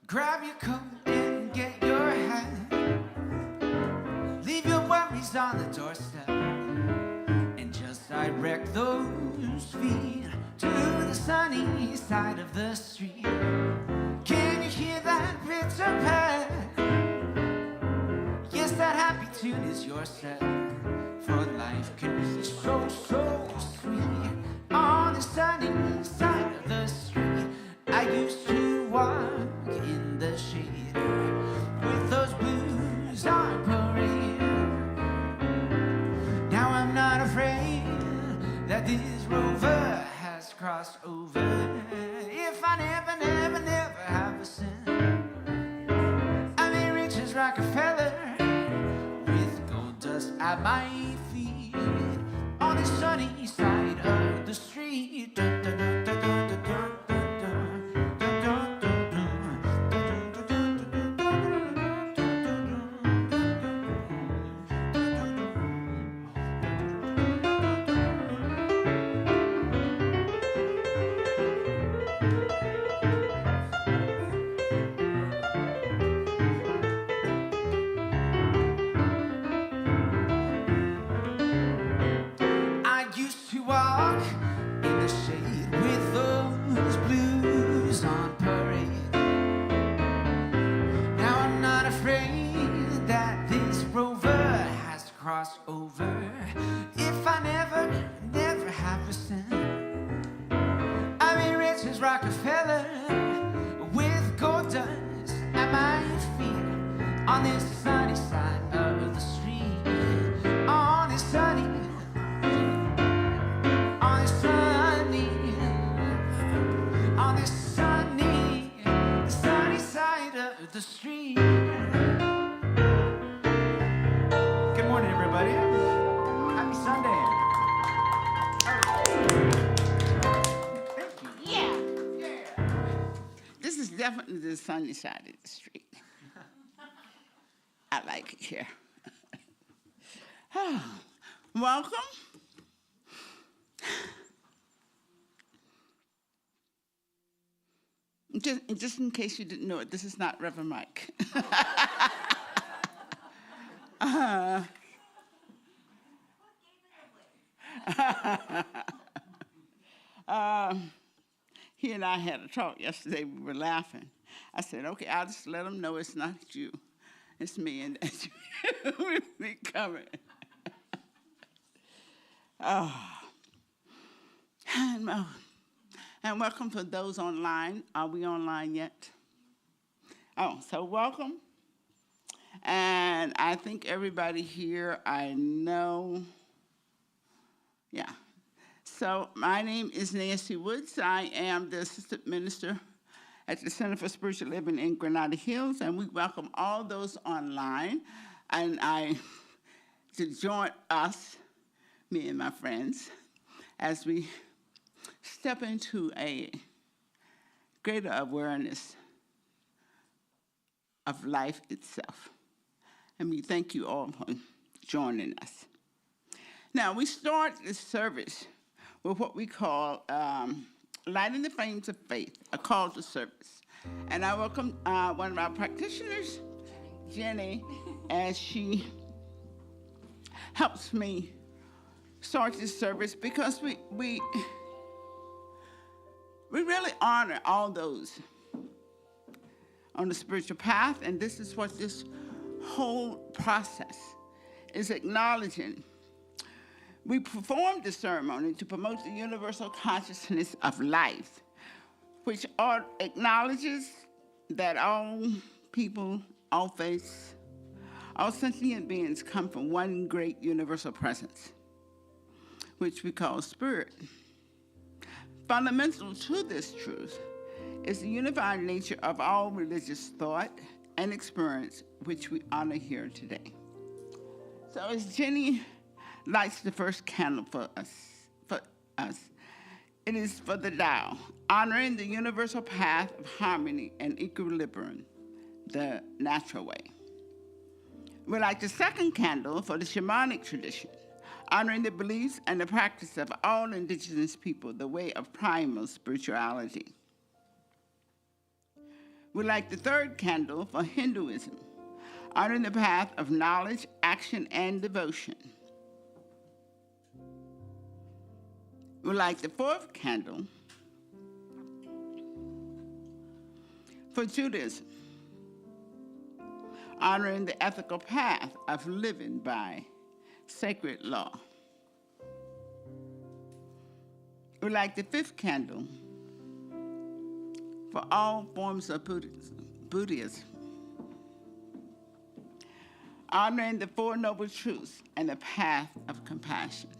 Grab your coat and get your hat. Leave your worries on the doorstep and just direct those feet to the sunny side of the street. Can you hear that pitter pat? Yes, that happy tune is your set. For life can be so, so sweet on the sunny side of the street. I used to walk in the shade with those blues on parade. Now I'm not afraid that this rover has crossed over. If I never, never, never have a cent, I may rich as Rockefeller with gold dust at my feet on the sunny side of the street. Dun, dun, dun, dun, dun, dun, dun. Walk in the shade with those blues on parade. Now I'm not afraid that this rover has crossed over. If I never, never have a cent, I may rich as Rockefeller with gold dust at my feet on this sunny side of the street. On this sunny the street. Good morning, everybody. Happy Sunday. Thank you. Yeah. This is definitely the sunny side of the street. I like it here. Welcome. Just in case you didn't know it, this is not Reverend Mike. He and I had a talk yesterday. We were laughing. I said, okay, I'll just let him know it's not you. It's me, and that you will be coming. And welcome for those online. Are we online yet? Oh, so welcome. And I think everybody here I know. Yeah. So my name is Nancy Woods. I am the assistant minister at the Center for Spiritual Living in Granada Hills, and we welcome all those online and to join us, me and my friends, as we step into a greater awareness of life itself. And we thank you all for joining us. Now, we start this service with what we call Lighting the Flames of Faith, a call to service. And I welcome one of our practitioners, Jenny, as she helps me start this service, because we really honor all those on the spiritual path, and this is what this whole process is acknowledging. We perform the ceremony to promote the universal consciousness of life, which acknowledges that all people, all faiths, all sentient beings come from one great universal presence, which we call spirit. Fundamental to this truth is the unified nature of all religious thought and experience, which we honor here today. So as Jenny lights the first candle for us, it is for the Tao, honoring the universal path of harmony and equilibrium, the natural way. We light the second candle for the shamanic tradition, honoring the beliefs and the practice of all indigenous people, the way of primal spirituality. We light the third candle for Hinduism, honoring the path of knowledge, action, and devotion. We light the fourth candle for Judaism, honoring the ethical path of living by sacred law. We light the fifth candle for all forms of Buddhism, honoring the Four Noble Truths and the path of compassion.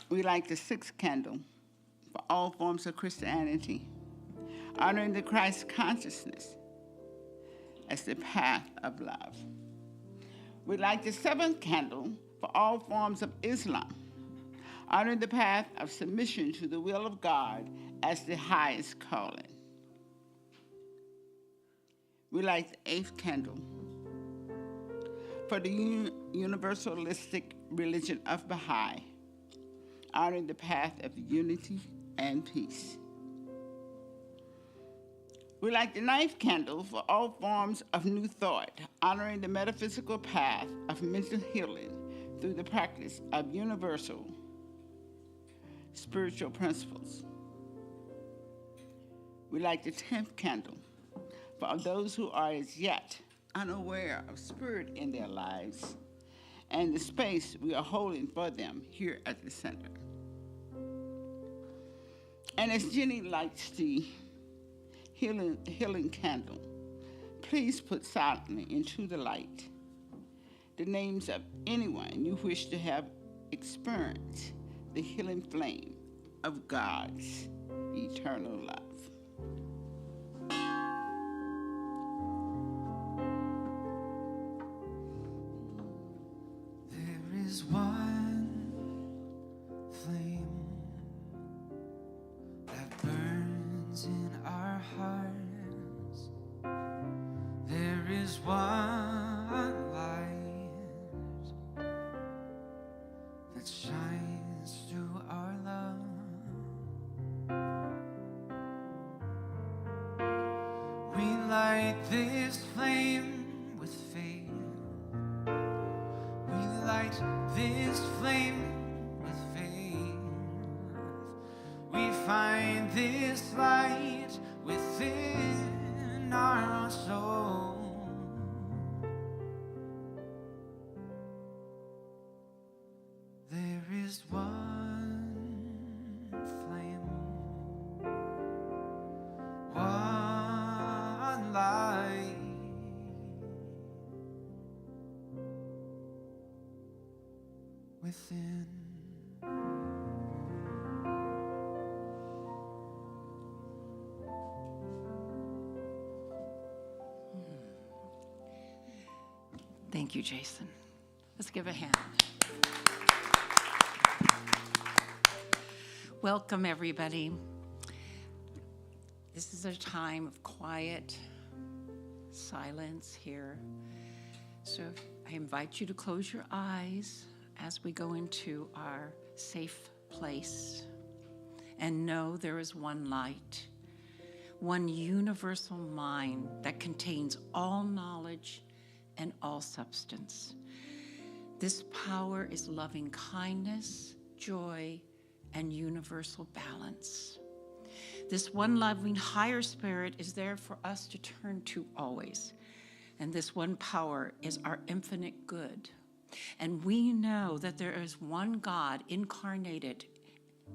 We light the sixth candle for all forms of Christianity, honoring the Christ consciousness as the path of love. We light the seventh candle for all forms of Islam, honoring the path of submission to the will of God as the highest calling. We light the eighth candle for the universalistic religion of Baha'i, honoring the path of unity and peace. We light the ninth candle for all forms of New Thought, honoring the metaphysical path of mental healing through the practice of universal spiritual principles. We light the 10th candle for those who are as yet unaware of spirit in their lives and the space we are holding for them here at the center. And as Jenny lights the healing candle, please put silently into the light the names of anyone you wish to have experienced the healing flame of God's eternal love. There is one flame that burns in our hearts. There is one light that shines through our love. We light this flame with faith. We light this flame with faith. We find this light within our soul. There is one flame, one light. Within. Thank you, Jason. Let's give a hand. Welcome, everybody. This is a time of quiet silence here. So I invite you to close your eyes as we go into our safe place and know there is one light, one universal mind that contains all knowledge and all substance. This power is loving kindness, joy, and universal balance. This one loving higher spirit is there for us to turn to always. And this one power is our infinite good. And we know that there is one God incarnated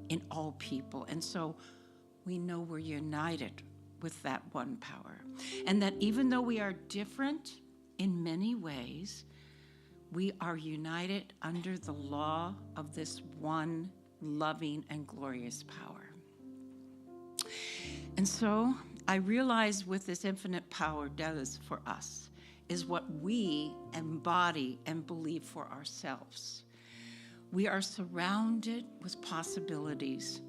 in all people. And so we know we're united with that one power. And that even though we are different in many ways, we are united under the law of this one loving and glorious power. And so I realize what this infinite power does for us is what we embody and believe for ourselves. We are surrounded with possibilities.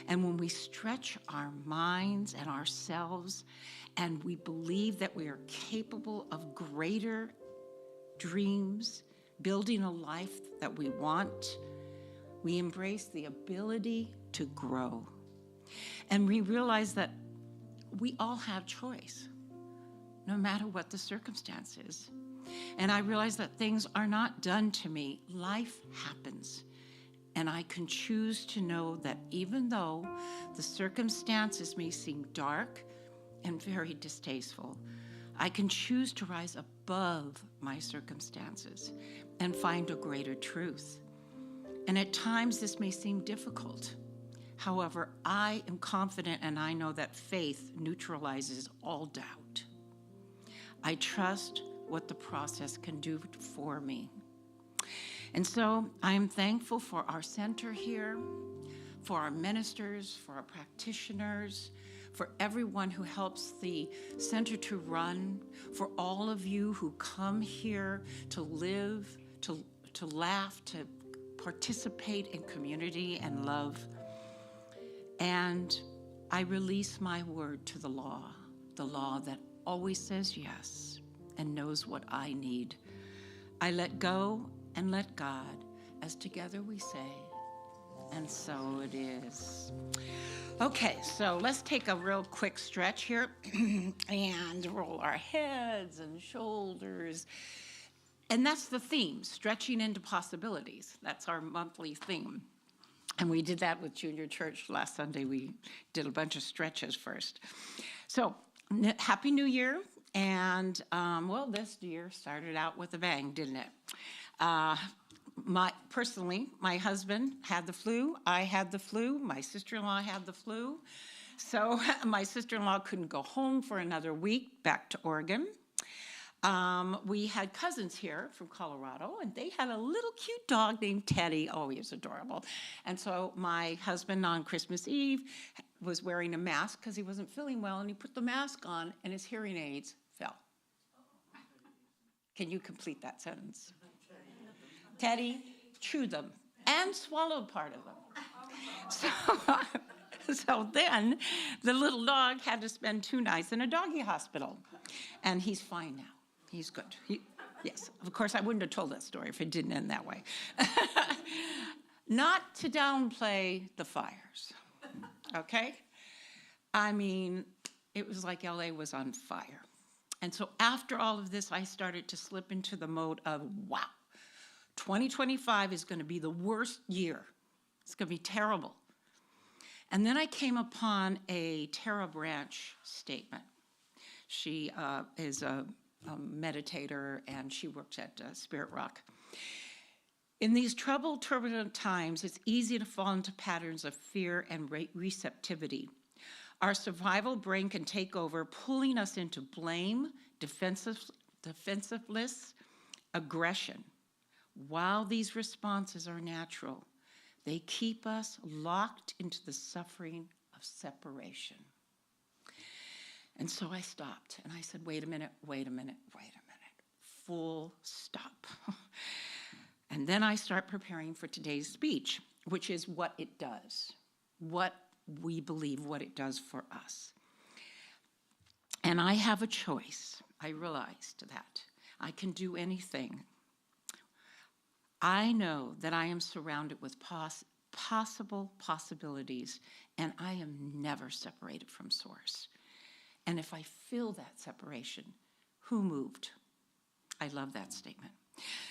And when we stretch our minds and ourselves and we believe that we are capable of greater dreams, building a life that we want, we embrace the ability to grow. And we realize that we all have choice, no matter what the circumstance is. And I realize that things are not done to me. Life happens. And I can choose to know that even though the circumstances may seem dark and very distasteful, I can choose to rise above my circumstances and find a greater truth. And at times this may seem difficult. However, I am confident and I know that faith neutralizes all doubt. I trust what the process can do for me. And so I am thankful for our center here, for our ministers, for our practitioners, for everyone who helps the center to run, for all of you who come here to live, to laugh, to participate in community and love. And I release my word to the law that always says yes and knows what I need. I let go and let God, as together we say, and so it is. Okay, so let's take a real quick stretch here and roll our heads and shoulders. And that's the theme, stretching into possibilities. That's our monthly theme. And we did that with Junior Church last Sunday. We did a bunch of stretches first. So, Happy New Year. And, well, this year started out with a bang, didn't it? Personally, my husband had the flu. I had the flu. My sister-in-law had the flu. So my sister-in-law couldn't go home for another week back to Oregon. We had cousins here from Colorado, and they had a little cute dog named Teddy. Oh, he was adorable. And so my husband on Christmas Eve was wearing a mask because he wasn't feeling well, and he put the mask on, and his hearing aids fell. Can you complete that sentence? Teddy chewed them and swallowed part of them. So then the little dog had to spend 2 nights in a doggy hospital, and he's fine now. He's good. Yes, of course, I wouldn't have told that story if it didn't end that way. Not to downplay the fires, okay? I mean, it was like LA was on fire. And so after all of this, I started to slip into the mode of, wow, 2025 is going to be the worst year. It's going to be terrible. And then I came upon a Tara Branch statement. She is a meditator, and she works at Spirit Rock. In these troubled, turbulent times, it's easy to fall into patterns of fear and receptivity. Our survival brain can take over, pulling us into blame, defensiveness, aggression. While these responses are natural, they keep us locked into the suffering of separation. And so I stopped and I said, wait a minute. Full stop. And then I start preparing for today's speech, which is what it does, what we believe, what it does for us. And I have a choice. I realized that. I can do anything. I know that I am surrounded with possible possibilities, and I am never separated from Source. And if I feel that separation, who moved? I love that statement.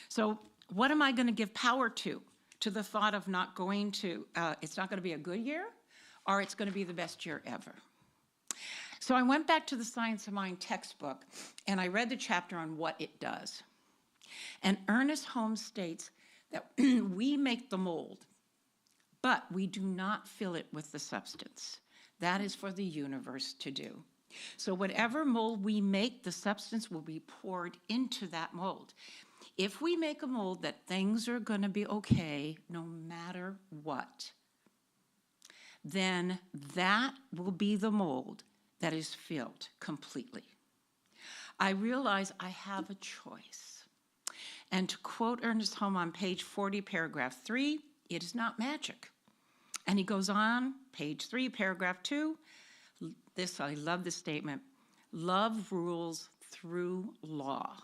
So what am I going to give power to? To the thought of not going to, it's not going to be a good year, or it's going to be the best year ever. So I went back to the Science of Mind textbook, and I read the chapter on what it does. And Ernest Holmes states that we make the mold, but we do not fill it with the substance. That is for the universe to do. So whatever mold we make, the substance will be poured into that mold. If we make a mold that things are going to be okay no matter what, then that will be the mold that is filled completely. I realize I have a choice. And to quote Ernest Holmes on page 40, paragraph 3, it is not magic. And he goes on, page 3, paragraph 2, I love this statement, love rules through law.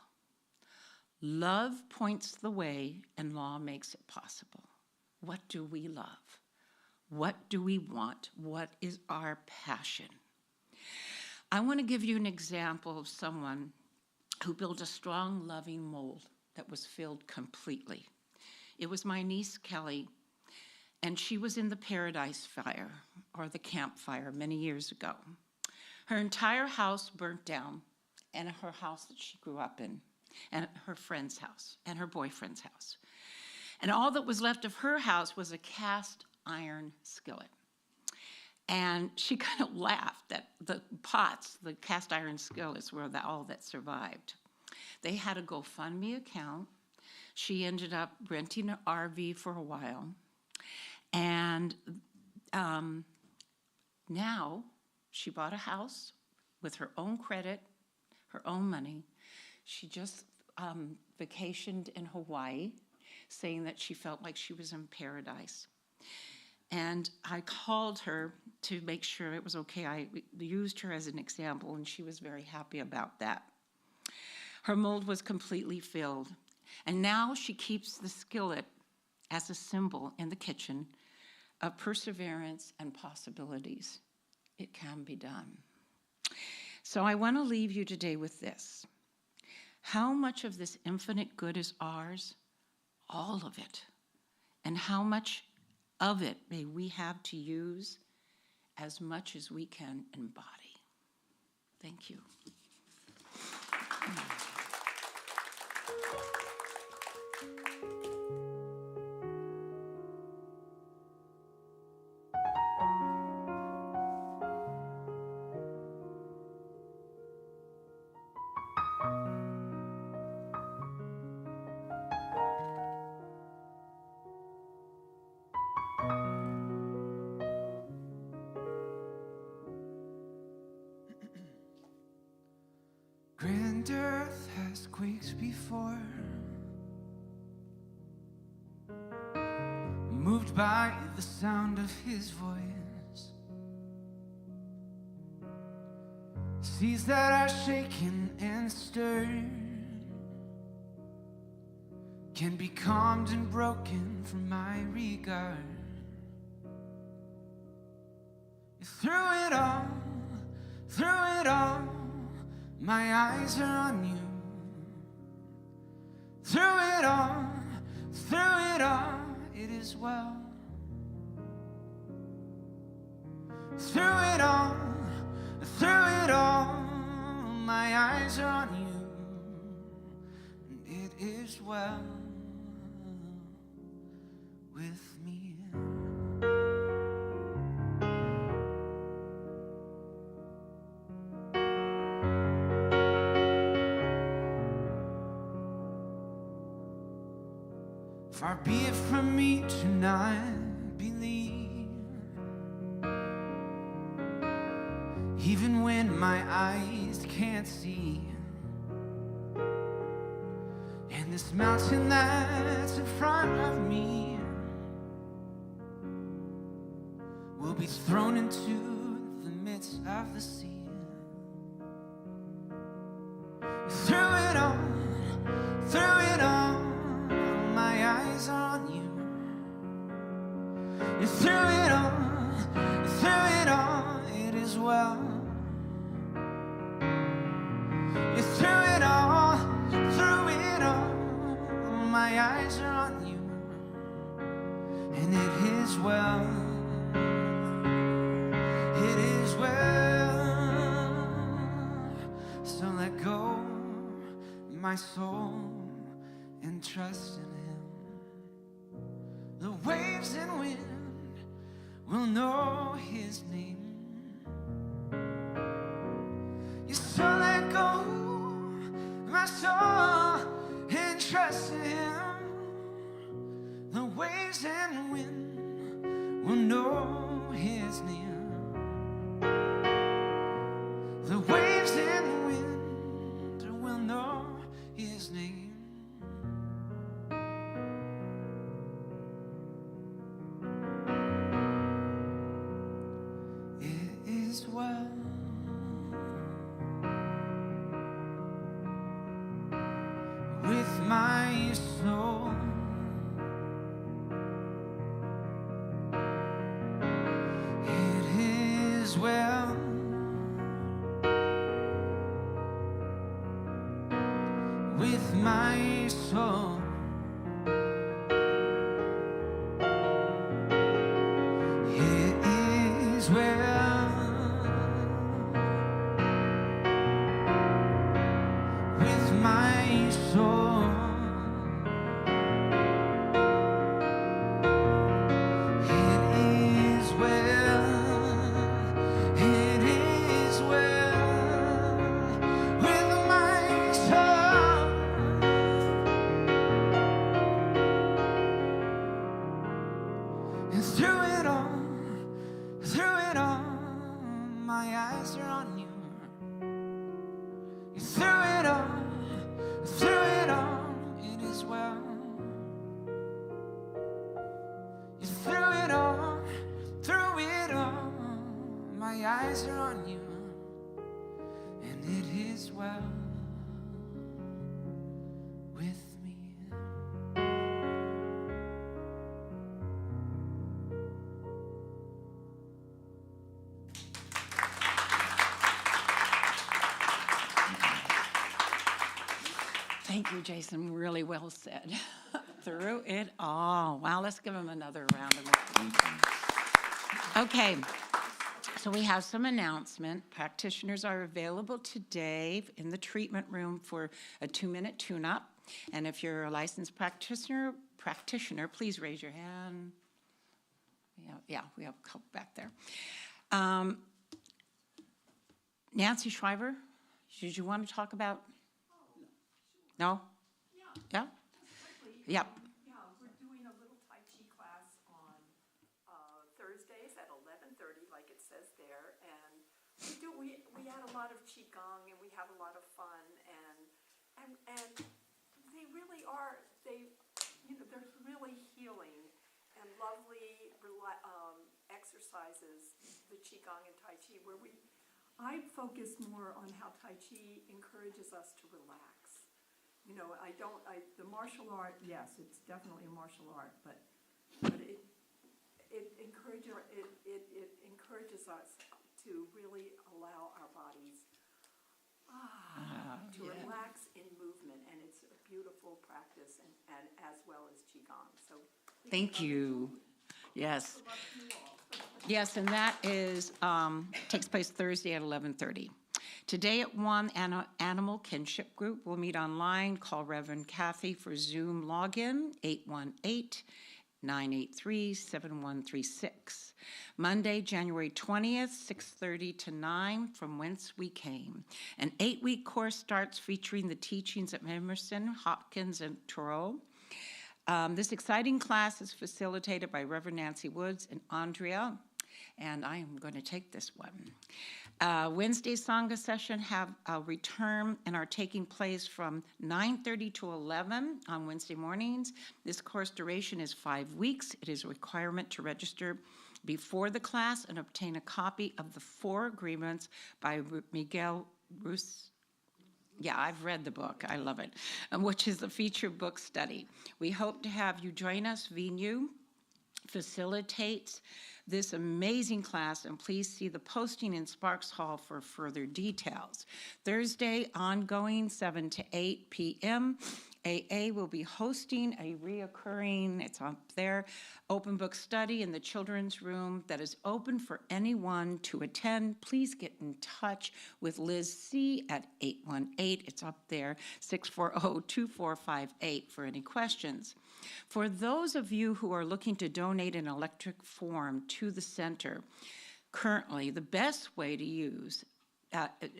Love points the way and law makes it possible. What do we love? What do we want? What is our passion? I want to give you an example of someone who built a strong, loving mold that was filled completely. It was my niece, Kelly, and she was in the Paradise Fire, or the campfire, many years ago. Her entire house burnt down, and her house that she grew up in, and her friend's house, and her boyfriend's house. And all that was left of her house was a cast iron skillet. And she kind of laughed that the pots, the cast iron skillets, were all that survived. They had a GoFundMe account. She ended up renting an RV for a while. And now she bought a house with her own credit, her own money. She just vacationed in Hawaii, saying that she felt like she was in paradise. And I called her to make sure it was okay. I used her as an example, and she was very happy about that. Her mold was completely filled, and now she keeps the skillet as a symbol in the kitchen of perseverance and possibilities. It can be done. So I want to leave you today with this. How much of this infinite good is ours? All of it. And how much of it may we have to use as much as we can embody. Thank you. Grand earth has quaked before, moved by the sound of his voice. Seas that are shaken and stirred can be calmed and broken from my regard. Through it all, my eyes are on you. Through it all, it is well. Through it all, my eyes are on you, and it is well with me. Far be it from me to not believe, even when my eyes can't see. And this mountain that's in front of me will be thrown into the midst of the sea. Through it all, my eyes on you. And through it all, it is well. And through it all, my eyes are on you, and it is well. It is well. So let go, my soul, and trust in Him. The waves and wind will know His name. You so let go, my soul, and trust in Him. The waves and wind will know His name. The waves and wind will know His name. Well, with my soul, it is well. my soul. It is well with my soul. It is well. It is well with my soul. And through it all, my eyes are on you. Through it all, it is well. Through it all, my eyes are on you, and it is well with me. Thank you, Jason. Really well said. Through it all. Wow, let's give him another round of applause. Okay, so we have some announcement. Practitioners are available today in the treatment room for a 2-minute tune-up. And if you're a licensed practitioner, please raise your hand. Yeah, we have a couple back there. Nancy Shriver, did you want to talk about? No? Yeah? Yeah. Yeah, we're doing a little Tai Chi class on Thursdays at 11:30, like it says there, and we add a lot of Qigong and we have a lot of fun, and they really are, they're really healing and lovely exercises, the Qigong and Tai Chi, where I focus more on how Tai Chi encourages us to relax. You know, the martial art, yes, it's definitely a martial art, but it encourages us to really allow our bodies to relax in movement, and it's a beautiful practice, and as well as Qigong. So Thank you. Yes. Yes, and that is takes place Thursday at 11:30. Today at 1, Animal Kinship Group will meet online. Call Reverend Kathy for Zoom login, 818-983-7136. Monday, January 20th, 6:30 to 9, From Whence We Came. An 8-week course starts featuring the teachings of Emerson, Hopkins, and Thoreau. This exciting class is facilitated by Reverend Nancy Woods and Andrea, and I am going to take this one. Wednesday Sangha session have a return and are taking place from 9:30 to 11 on Wednesday mornings. This course duration is 5 weeks. It is a requirement to register before the class and obtain a copy of the 4 agreements by Miguel Rus. Yeah, I've read the book. I love it, which is a featured book study. We hope to have you join us. VNU facilitates this amazing class, and please see the posting in Sparks Hall for further details. Thursday, ongoing, 7 to 8 p.m. AA will be hosting a reoccurring, it's up there, open book study in the children's room that is open for anyone to attend. Please get in touch with Liz C. at 818, it's up there, 640-2458 for any questions. For those of you who are looking to donate an electric form to the center, currently the best way to use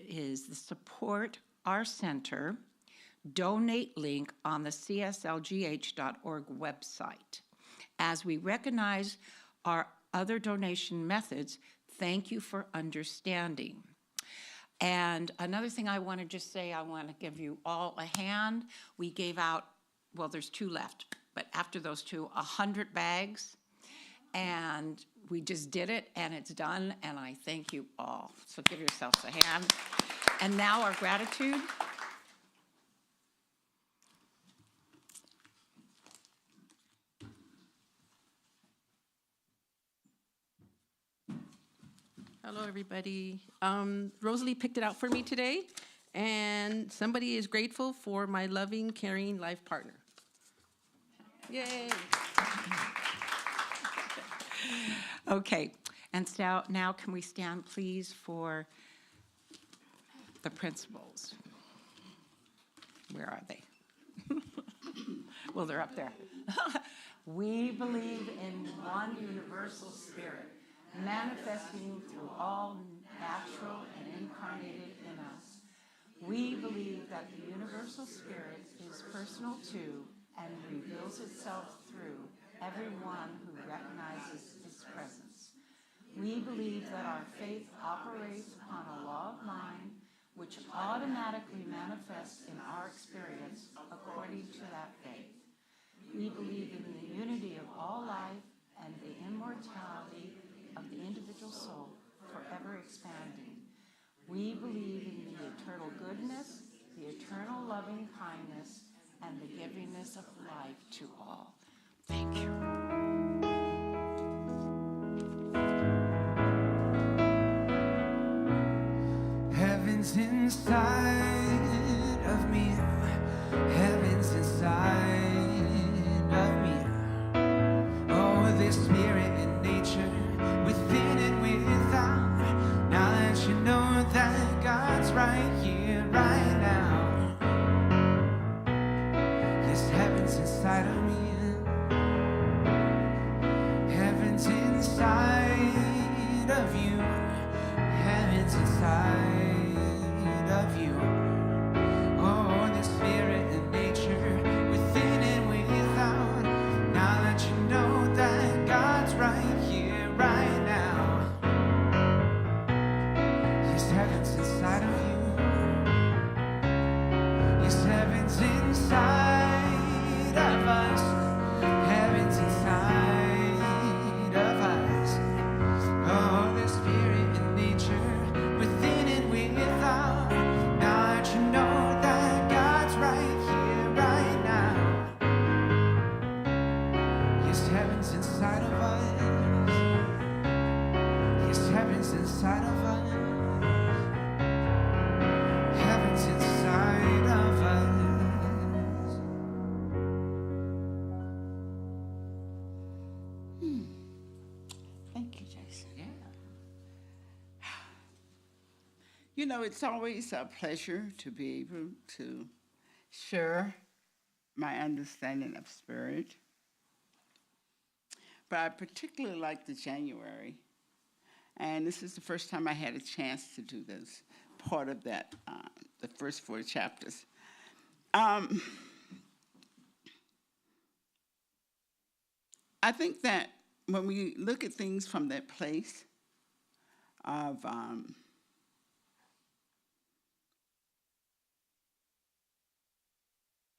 is the Support Our Center donate link on the CSLGH.org website. As we recognize our other donation methods, thank you for understanding. And another thing I want to just say, I want to give you all a hand. We gave out, well, there's 2 left, but after those 2, 100 bags. And we just did it, and it's done, and I thank you all. So give yourselves a hand. And now our gratitude. Hello, everybody. Rosalie picked it out for me today, And somebody is grateful for my loving, caring life partner. Yay. Okay, and so now can we stand, please, for the principles? Where are they? Well, they're up there. We believe in one universal spirit, manifesting through all natural and incarnated in us. We believe that the universal spirit is personal to and reveals itself through everyone who recognizes its presence. We believe that our faith operates upon a law of mind which automatically manifests in our experience according to that faith. We believe in the unity of all life and the immortality of the individual soul forever expanding. We believe in the eternal goodness, the eternal loving kindness, and the givingness of life to all. Thank you. Heaven's inside of me. Heaven's inside of me. Oh, this spirit and nature within and without. Now that you know that God's right here, right now. Yes, heaven's inside of me. Heaven's inside of you. Heaven's inside of you. Oh, the spirit and nature within and without. Now that you know that God's right here, right now. Yes, heaven's inside of you. Yes, heaven's inside of us. Heaven's inside of us. Oh, the spirit and nature within and without. Now that you know that God's right here, right now. Yes, heaven's inside of us. Yes, heaven's inside of us. Heaven's inside of us. Thank you, Jason. Yeah. You know, it's always a pleasure to be able to share my understanding of spirit. But I particularly like the January. And this is the first time I had a chance to do this, part of that, the first 4 chapters. I think that when we look at things from that place of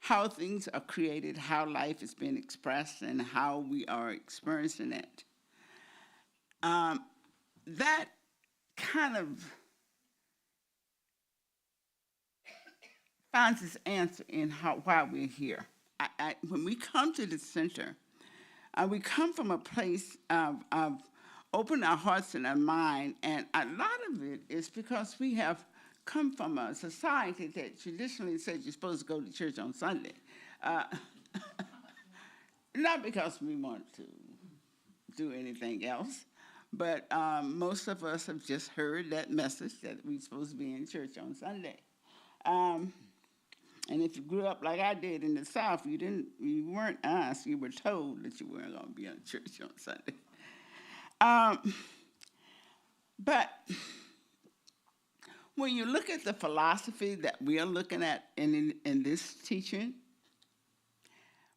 how things are created, how life is being expressed, and how we are experiencing it, that kind of finds its answer in why we're here. When we come to the center, we come from a place of open our hearts and our mind, and a lot of it is because we have come from a society that traditionally said you're supposed to go to church on Sunday. Not because we want to do anything else, but most of us have just heard that message that we're supposed to be in church on Sunday. And if you grew up like I did in the South, you weren't asked, you were told that you weren't going to be in church on Sunday. But when you look at the philosophy that we are looking at in this teaching,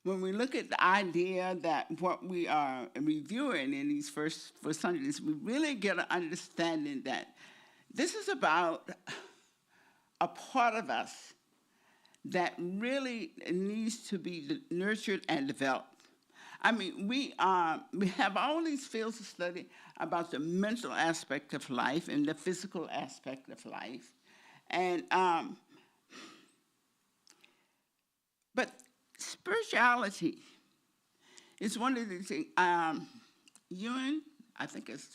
when we look at the idea that what we are reviewing in these first 4 Sundays, we really get an understanding that this is about a part of us that really needs to be nurtured and developed. I mean, we have all these fields of study about the mental aspect of life and the physical aspect of life, and but spirituality is one of the things. Ewan, I think is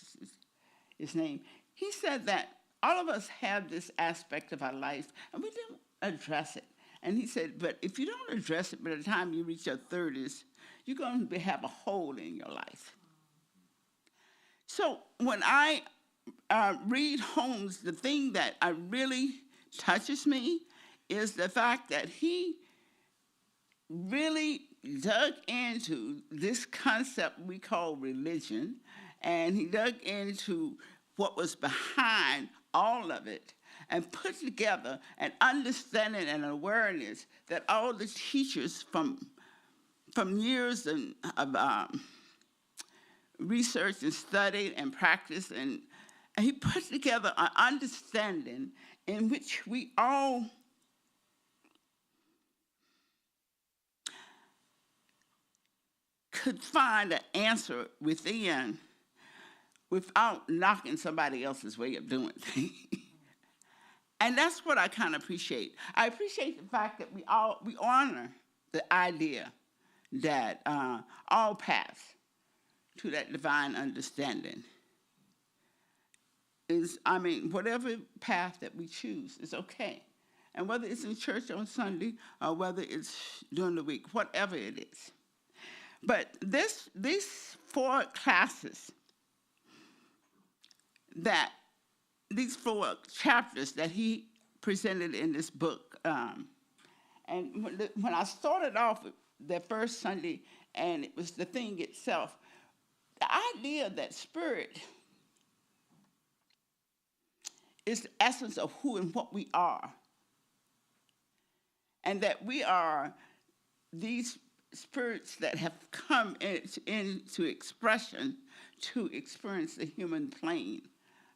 his name. He said that all of us have this aspect of our life, and we don't address it. And he said, but if you don't address it by the time you reach your 30s, you're going to have a hole in your life. So when I read Holmes, the thing that really touches me is the fact that he really dug into this concept we call religion, and he dug into what was behind all of it and put together an understanding and awareness that all the teachers from years of research and study and practice, and he put together an understanding in which we all could find an answer within without knocking somebody else's way of doing things. And that's what I kind of appreciate. I appreciate the fact that we honor the idea that all paths to that divine understanding is, whatever path that we choose is okay. And whether it's in church on Sunday or whether it's during the week, whatever it is. But these 4 classes, these 4 chapters that he presented in this book, and when I started off with the first Sunday, and it was the thing itself, the idea that spirit is the essence of who and what we are, and that we are these spirits that have come into expression to experience the human plane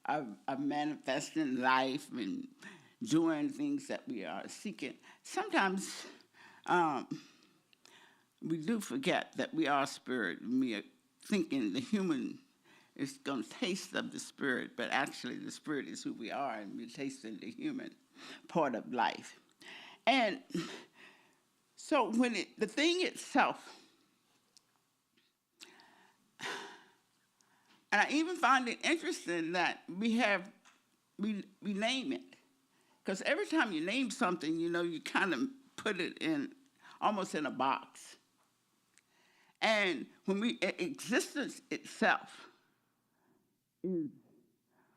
of manifesting life and doing things that we are seeking. Sometimes we do forget that we are spirit. We are thinking the human is going to taste of the spirit, but actually the spirit is who we are, and we're tasting the human part of life. And so when the thing itself, and I even find it interesting that we name it. Because every time you name something, you kind of put it in, almost in a box. And when existence itself is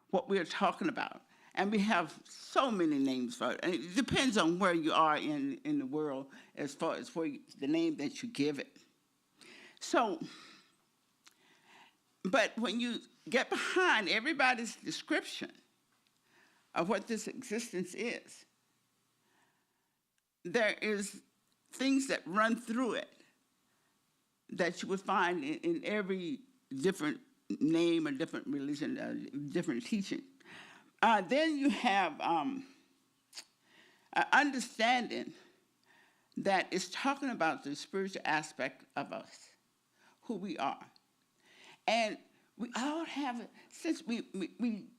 what we're talking about. And we have so many names for it. And it depends on where you are in the world as far as the name that you give it. So, but when you get behind everybody's description of what this existence is, there is things that run through it that you would find in every different name or different religion, different teaching. Then you have an understanding that is talking about the spiritual aspect of us, who we are. And we all have it, since we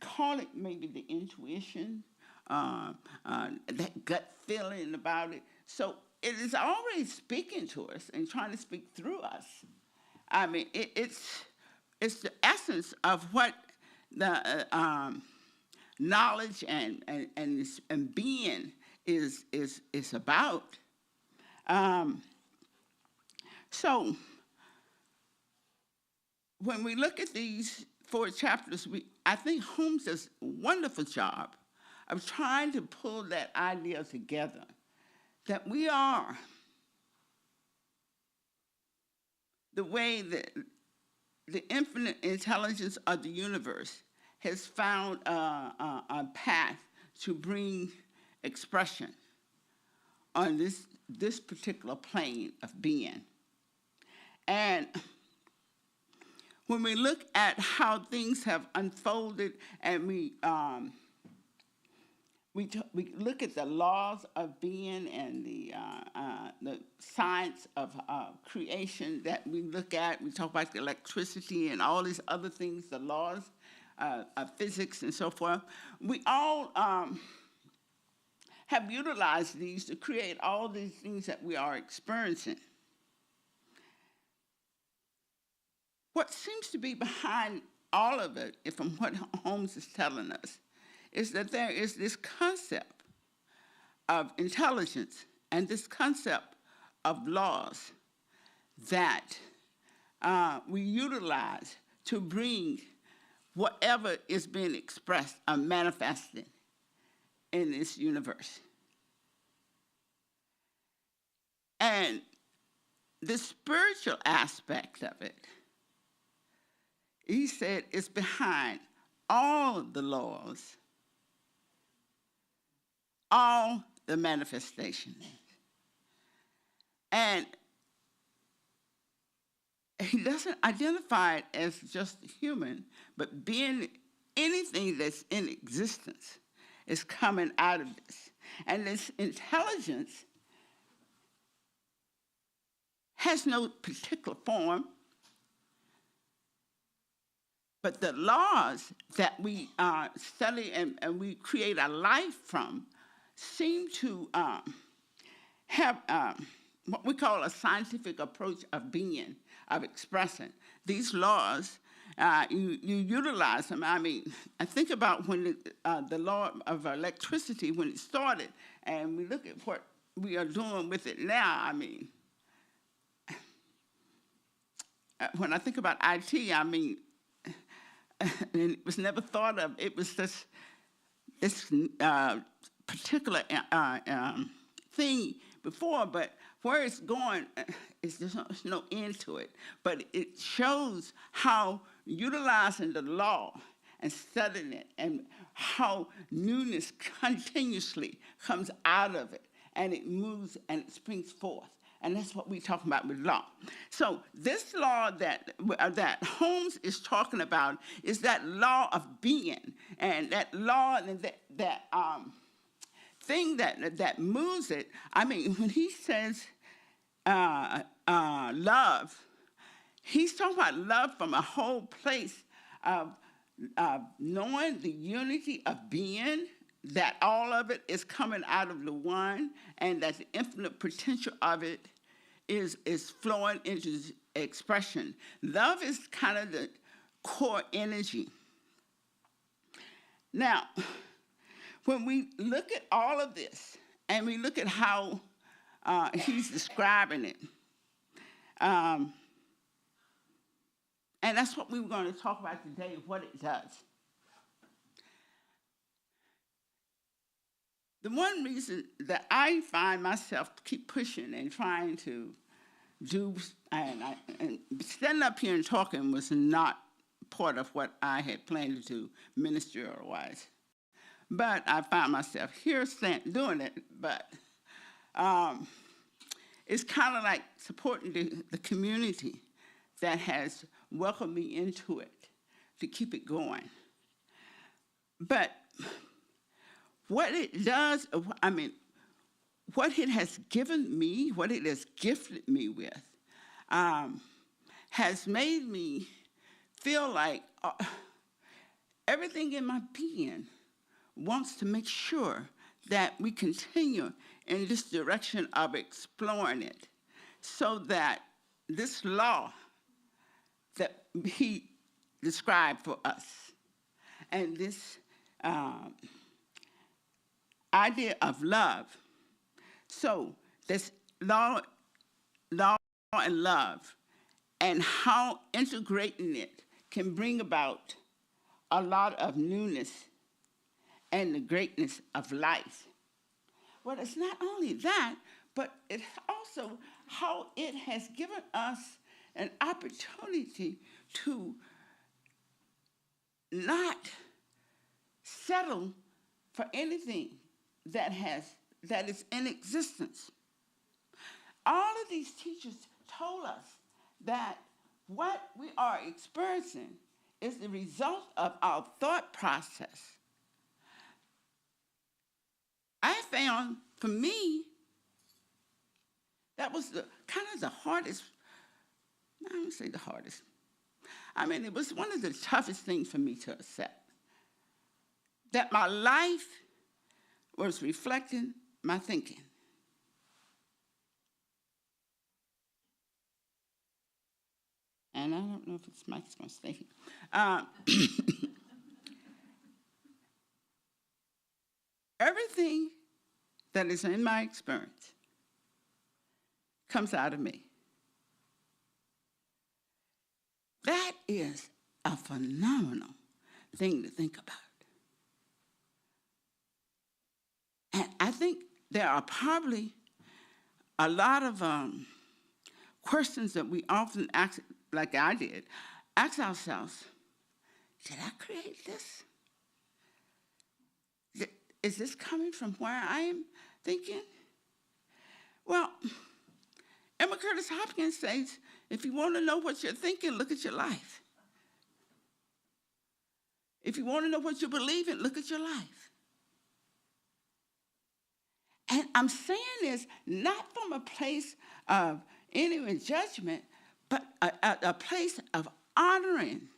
call it maybe the intuition, that gut feeling about it. So it is always speaking to us and trying to speak through us. It's the essence of what the knowledge and being is about. So when we look at these 4 chapters, I think Holmes does a wonderful job of trying to pull that idea together, that we are the way that the infinite intelligence of the universe has found a path to bring expression on this particular plane of being. And when we look at how things have unfolded, and we look at the laws of being and the science of creation that we look at, we talk about the electricity and all these other things, the laws of physics and so forth. We all have utilized these to create all these things that we are experiencing. What seems to be behind all of it, from what Holmes is telling us, is that there is this concept of intelligence and this concept of laws that we utilize to bring whatever is being expressed or manifested in this universe. And the spiritual aspect of it, he said, is behind all the laws, all the manifestations. And he doesn't identify it as just human, but being anything that's in existence is coming out of this. And this intelligence has no particular form, but the laws that we study and we create our life from seem to have what we call a scientific approach of being, of expressing. These laws, you utilize them. I mean, I think about when the law of electricity, when it started, and we look at what we are doing with it now. I mean, when I think about IT, I mean, and it was never thought of. It was just this particular thing before, but where it's going, there's no end to it. But it shows how utilizing the law and studying it and how newness continuously comes out of it, and it moves and it springs forth. And that's what we're talking about with law. So this law that Holmes is talking about is that law of being, and that law and that thing that moves it. I mean, when he says love, he's talking about love from a whole place of knowing the unity of being, that all of it is coming out of the one, and that the infinite potential of it is flowing into expression. Love is kind of the core energy. Now, when we look at all of this, and we look at how he's describing it, and that's what we were going to talk about today, what it does. The one reason that I find myself keep pushing and trying to do, and standing up here and talking was not part of what I had planned to do ministerial-wise. But I found myself here doing it, but it's kind of like supporting the community that has welcomed me into it to keep it going. But what it does, I mean, what it has given me, what it has gifted me with, has made me feel like everything in my being wants to make sure that we continue in this direction of exploring it, so that this law that he described for us, and this idea of love. So this law and love, and how integrating it can bring about a lot of newness and the greatness of life. Well, it's not only that, but it's also how it has given us an opportunity to not settle for anything that is in existence. All of these teachers told us that what we are experiencing is the result of our thought process. I found, for me, that was kind of the hardest, I don't say the hardest. I mean, it was one of the toughest things for me to accept. That my life was reflecting my thinking. And I don't know if this mic's going to stay here. everything that is in my experience comes out of me. That is a phenomenal thing to think about. And I think there are probably a lot of questions that we often ask, like I did, ask ourselves, did I create this? Is this coming from where I am thinking? Well, Emma Curtis Hopkins says, if you want to know what you're thinking, look at your life. If you want to know what you believe in, look at your life. And I'm saying this not from a place of any judgment, but a place of honoring.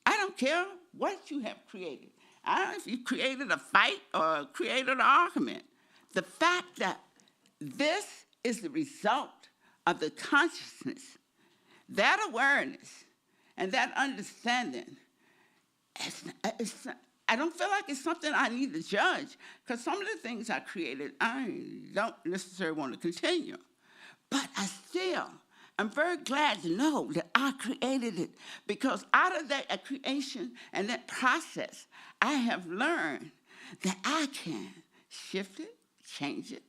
I don't care what you have created. I don't know if you created a fight or created an argument. The fact that this is the result of the consciousness, that awareness, and that understanding, I don't feel like it's something I need to judge, because some of the things I created, I don't necessarily want to continue. But I'm very glad to know that I created it, because out of that creation and that process, I have learned that I can shift it, change it,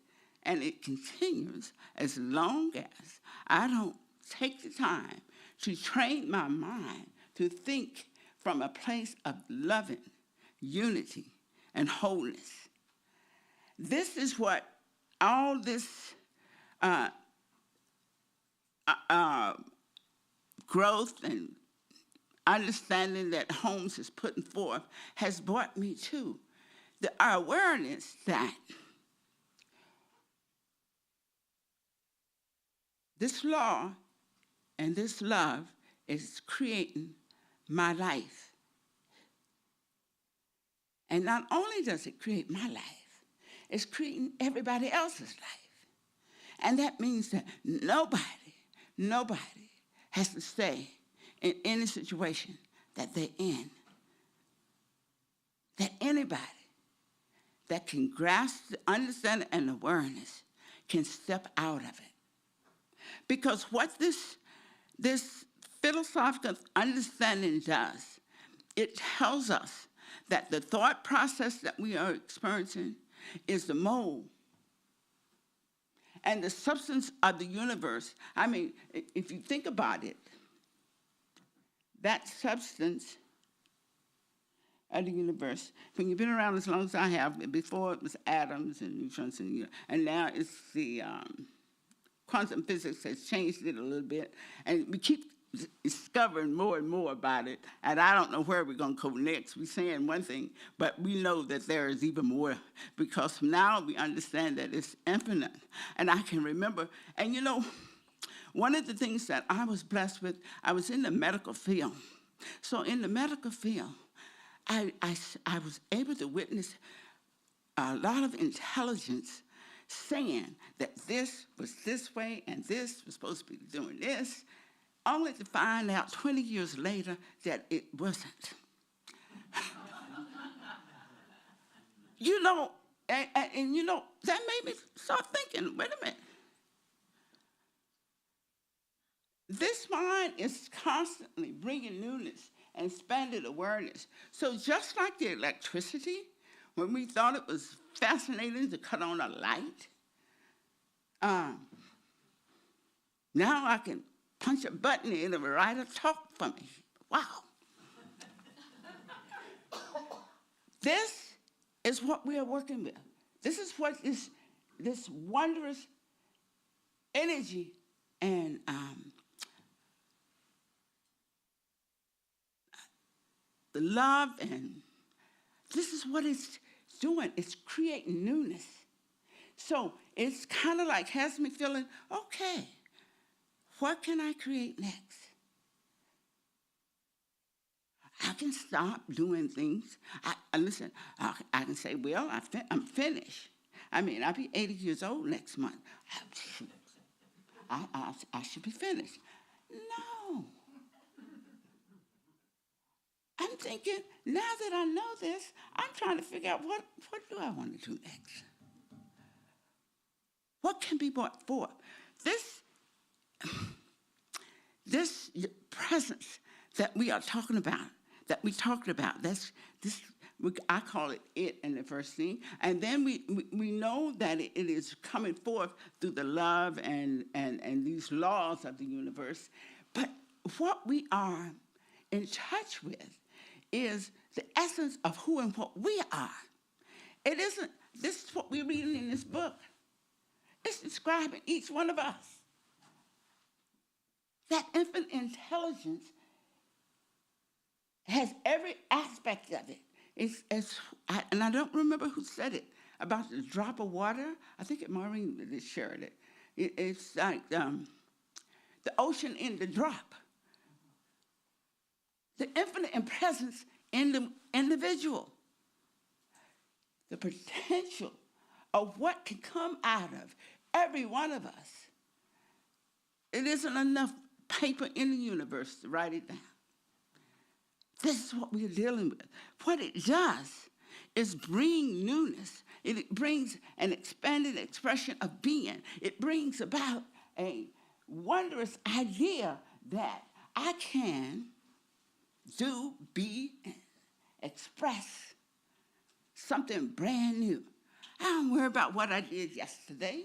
and it continues as long as I don't take the time to train my mind to think from a place of loving, unity, and wholeness. This is what all this growth and understanding that Holmes is putting forth has brought me to our awareness that this law and this love is creating my life. And not only does it create my life, it's creating everybody else's life. And that means that nobody has to stay in any situation that they're in. That anybody that can grasp the understanding and awareness can step out of it. Because what this philosophical understanding does, it tells us that the thought process that we are experiencing is the mold and the substance of the universe. I mean, if you think about it, that substance of the universe, when you've been around as long as I have, before it was atoms and neutrons, and now it's the quantum physics has changed it a little bit, and we keep discovering more and more about it, and I don't know where we're going to go next. We're saying one thing, but we know that there is even more, because now we understand that it's infinite. And I can remember, and one of the things that I was blessed with, I was in the medical field. So in the medical field, I was able to witness a lot of intelligence saying that this was this way and this was supposed to be doing this, only to find out 20 years later that it wasn't. That made me start thinking, wait a minute. This mind is constantly bringing newness and expanded awareness. So just like the electricity, when we thought it was fascinating to cut on a light, now I can punch a button in and write a talk for me. Wow. This is what we are working with. This is what this wondrous energy and the love, and this is what it's doing. It's creating newness. So it's kind of like has me feeling, okay, what can I create next? I can stop doing things. Listen, I can say, well, I'm finished. I mean, I'll be 80 years old next month. I should be finished. No. I'm thinking, now that I know this, I'm trying trying to figure out what do I want to do next? What can be brought forth? This presence that we are talking about, I call it in the first thing. And then we know that it is coming forth through the love and these laws of the universe. But what we are in touch with is the essence of who and what we are. It isn't, this is what we're reading in this book. It's describing each one of us. That infinite intelligence has every aspect of it. And I don't remember who said it, about the drop of water. I think Maureen shared it. It's like the ocean in the drop. The infinite presence in the individual. The potential of what can come out of every one of us. It isn't enough paper in the universe to write it down. This is what we're dealing with. What it does is bring newness. It brings an expanded expression of being. It brings about a wondrous idea that I can do, be, and express something brand new. I don't worry about what I did yesterday,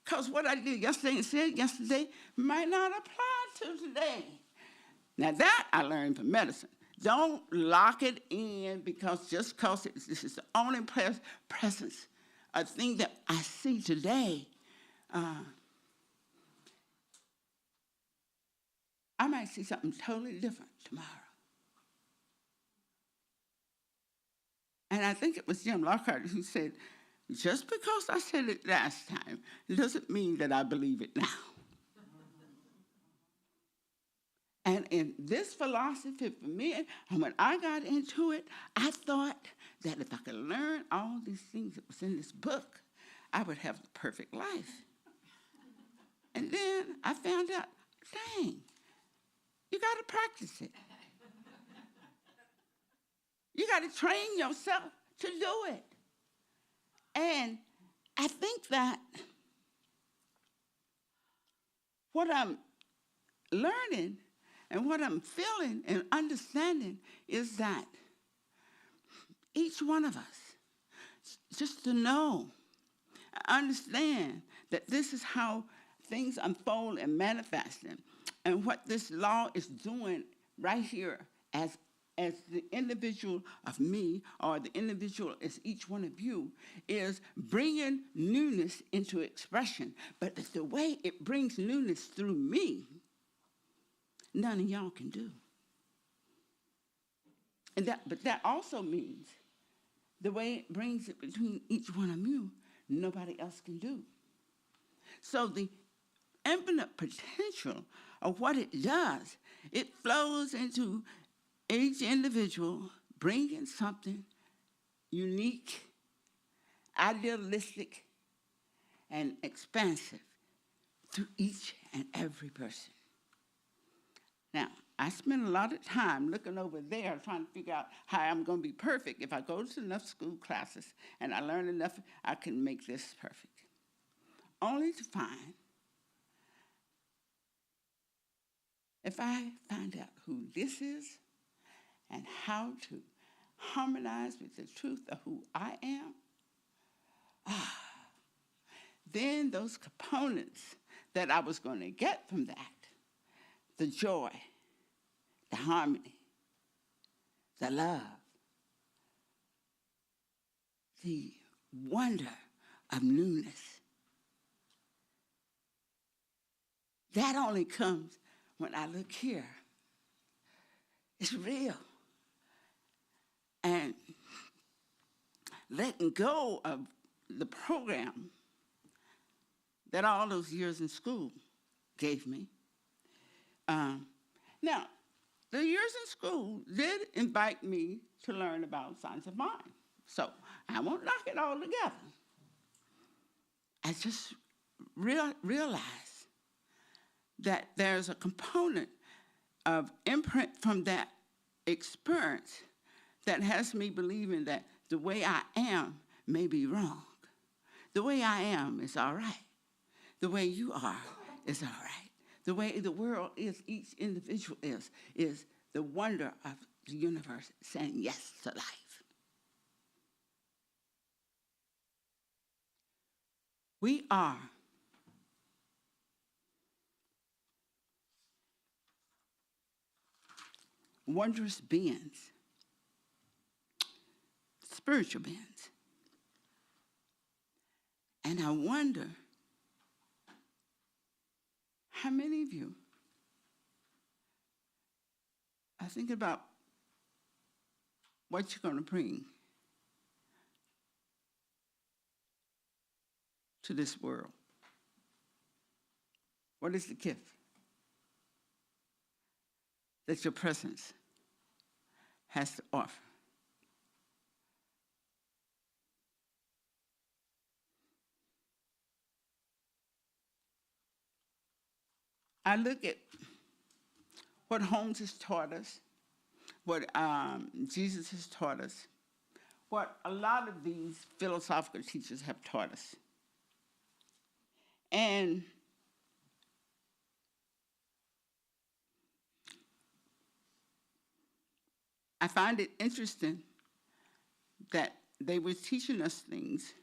because what I did yesterday and said yesterday might not apply to today. Now that I learned from medicine. Don't lock it in just because this is the only presence, a thing that I see today. I might see something totally different tomorrow. And I think it was Jim Lockhart who said, just because I said it last time, doesn't mean that I believe it now. And in this philosophy for me, and when I got into it, I thought that if I could learn all these things that was in this book, I would have the perfect life. And then I found out, dang, you got to practice it. You got to train yourself to do it. And I think that what I'm learning and what I'm feeling and understanding is that each one of us, just to know, understand that this is how things unfold and manifest them, and what this law is doing right here as the individual of me, or the individual as each one of you, is bringing newness into expression. But the way it brings newness through me, none of y'all can do. But that also means the way it brings it between each one of you, nobody else can do. So the infinite potential of what it does, it flows into each individual bringing something unique, idealistic, and expansive to each and every person. Now, I spend a lot of time looking over there trying to figure out how I'm going to be perfect. If I go to enough school classes and I learn enough, I can make this perfect. Only to find, if I find out who this is and how to harmonize with the truth of who I am, then those components that I was going to get from that, the joy, the harmony, the love, the wonder of newness, that only comes when I look here. It's real. And letting go of the program that all those years in school gave me. Now, the years in school did invite me to learn about science of mind. So I won't knock it all together. I just realized that there's a component of imprint from that experience that has me believing that The way I am may be wrong. The way I am is all right. The way you are is all right. The way the world is, each individual is the wonder of the universe saying yes to life. We are wondrous beings, spiritual beings. And I wonder how many of you are thinking about what you're going to bring to this world. What is the gift that your presence has to offer? I look at what Holmes has taught us, what Jesus has taught us, what a lot of these philosophical teachers have taught us. And I find it interesting that they were teaching us things,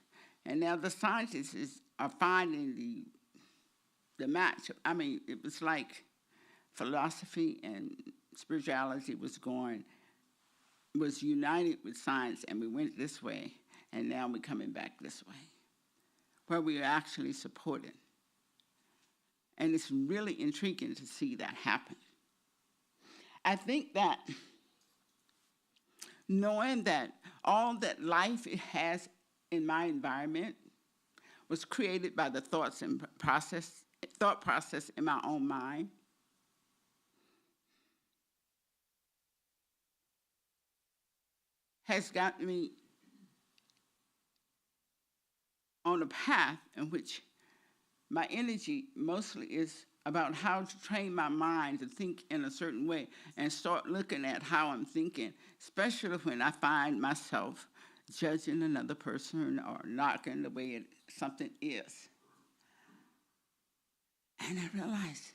and now the scientists are finding the match. I mean, it was like philosophy and spirituality was united with science, and we went this way, and now we're coming back this way, where we are actually supported. And it's really intriguing to see that happen. I think that knowing that all that life has in my environment was created by the thought process in my own mind, has gotten me on a path in which my energy mostly is about how to train my mind to think in a certain way and start looking at how I'm thinking, especially when I find myself judging another person or knocking the way something is. And I realize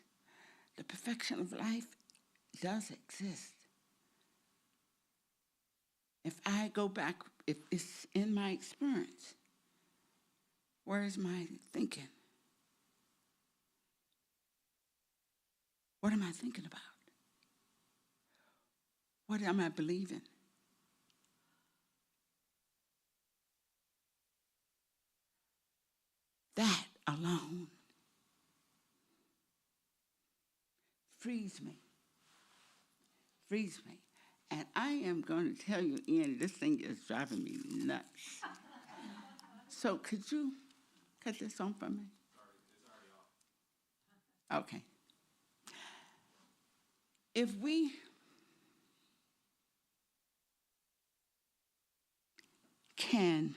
the perfection of life does exist. If I go back, if it's in my experience, where is my thinking? What am I thinking about? What am I believing? That alone frees me. And I am going to tell you, Ian, this thing is driving me nuts. So could you cut this on for me? It's already off. Okay. If we can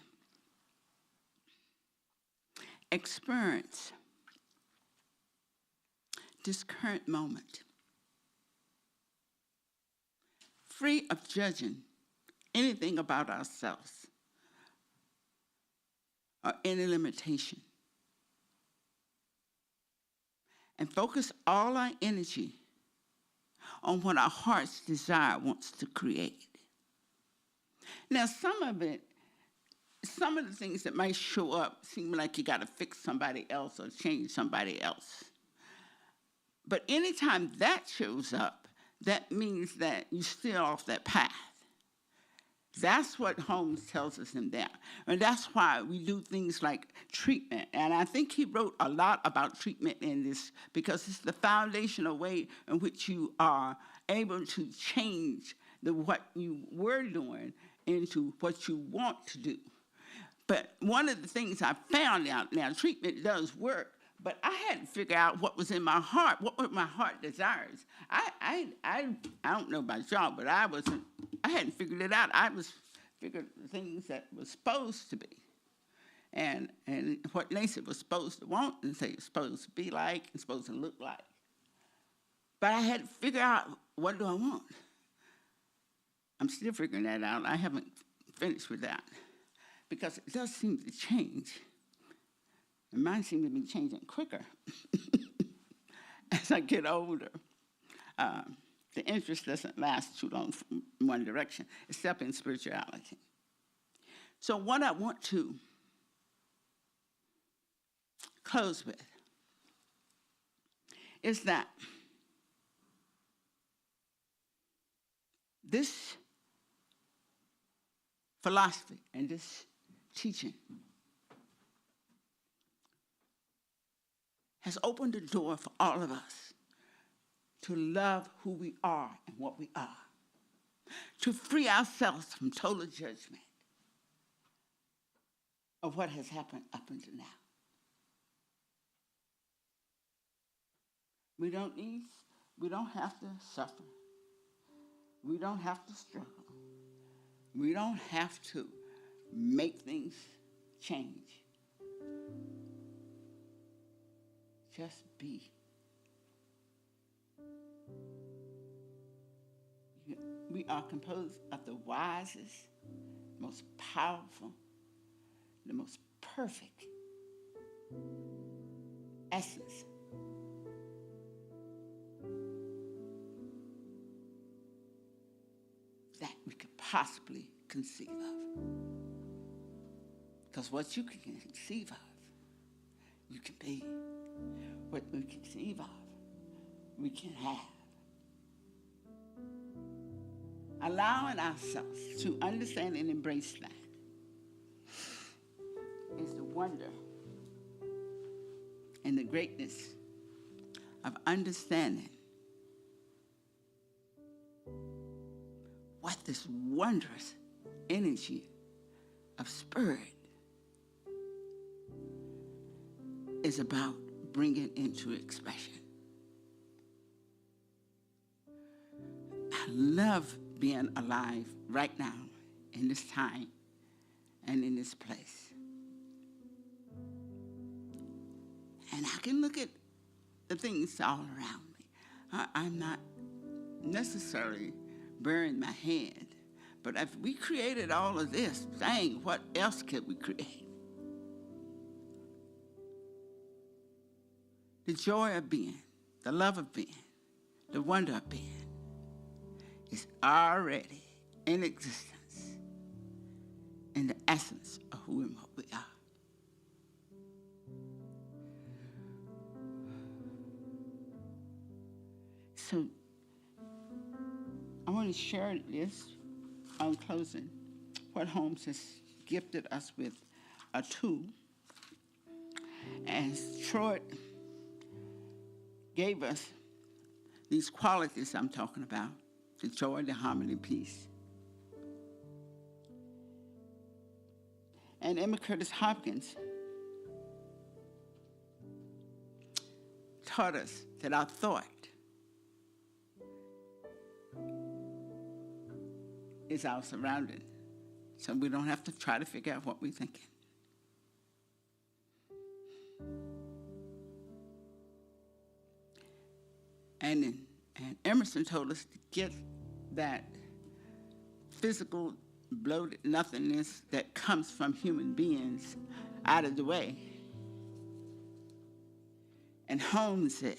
experience this current moment free of judging anything about ourselves or any limitation, and focus all our energy on what our heart's desire wants to create. Now, some of the things that might show up seem like you got to fix somebody else or change somebody else. But anytime that shows up, that means that you're still off that path. That's what Holmes tells us in there. And that's why we do things like treatment. And I think he wrote a lot about treatment in this because it's the foundational way in which you are able to change what you were doing into what you want to do. But one of the things I found out, now treatment does work, but I had to figure out what was in my heart, what were my heart desires. I don't know about y'all, but I hadn't figured it out. I was figuring the things that were supposed to be, and what Nancy was supposed to want and say it's supposed to be like and supposed to look like. But I had to figure out, what do I want? I'm still figuring that out. I haven't finish with that because it does seem to change. And mine seems to be changing quicker as I get older. The interest doesn't last too long from one direction, except in spirituality. So what I want to close with is that this philosophy and this teaching has opened the door for all of us to love who we are and what we are, to free ourselves from total judgment of what has happened up until now. We don't have to suffer. We don't have to struggle. We don't have to make things change. Just be. We are composed of the wisest, most powerful, the most perfect essence that we could possibly conceive of. Because what you can conceive of, you can be. What we conceive of, we can have. Allowing ourselves to understand and embrace that is the wonder and the greatness of understanding what this wondrous energy of spirit is about bringing into expression. I love being alive right now in this time and in this place. And I can look at the things all around me. I'm not necessarily burying my head, but if we created all of this, dang, what else could we create? The joy of being, the love of being, the wonder of being is already in existence in the essence of who and what we are. So I want to share this on closing, what Holmes has gifted us with a tool. As Troy gave us these qualities I'm talking about, the joy, the harmony, peace. And Emma Curtis Hopkins taught us that our thought is our surrounding, so we don't have to try to figure out what we're thinking. And Emerson told us to get that physical bloated nothingness that comes from human beings out of the way. And Holmes said,